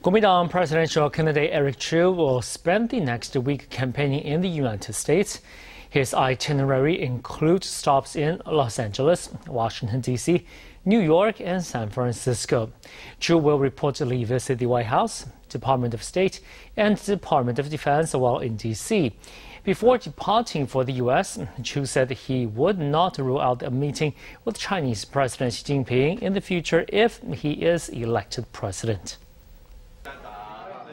Kuomintang presidential candidate Eric Chu will spend the next week campaigning in the United States. His itinerary includes stops in Los Angeles, Washington, D.C., New York, and San Francisco. Chu will reportedly visit the White House, Department of State, and Department of Defense while in D.C. Before departing for the U.S., Chu said he would not rule out a meeting with Chinese President Xi Jinping in the future if he is elected president.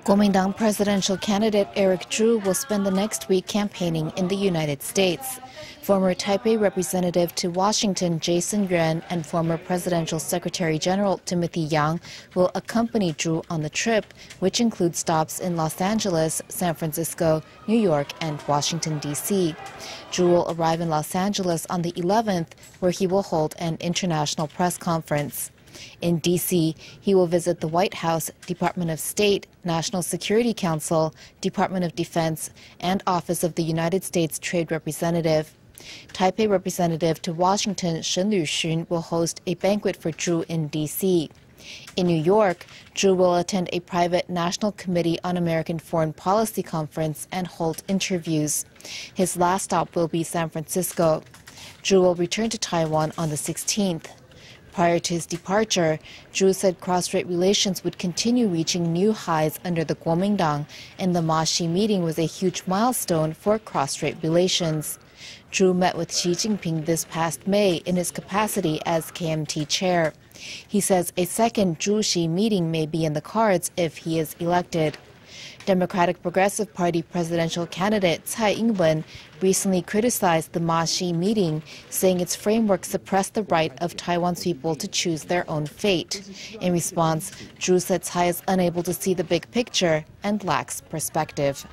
Kuomintang presidential candidate Eric Chu will spend the next week campaigning in the United States. Former Taipei representative to Washington Jason Yuan and former presidential secretary general Timothy Yang will accompany Chu on the trip, which includes stops in Los Angeles, San Francisco, New York, and Washington, D.C. Chu will arrive in Los Angeles on the 11th, where he will hold an international press conference. In D.C., he will visit the White House, Department of State, National Security Council, Department of Defense, and Office of the United States Trade Representative. Taipei representative to Washington Shen Luxun will host a banquet for Chu in D.C. In New York, Chu will attend a private National Committee on American Foreign Policy conference and hold interviews. His last stop will be San Francisco. Chu will return to Taiwan on the 16th. Prior to his departure, Chu said cross-strait relations would continue reaching new highs under the Kuomintang, and the Mashi meeting was a huge milestone for cross-strait relations. Chu met with Xi Jinping this past May in his capacity as KMT chair. He says a second Chu-Xi meeting may be in the cards if he is elected. Democratic Progressive Party presidential candidate Tsai Ing-wen recently criticized the Ma-Xi meeting, saying its framework suppressed the right of Taiwan's people to choose their own fate. In response, Chu said Tsai is unable to see the big picture and lacks perspective.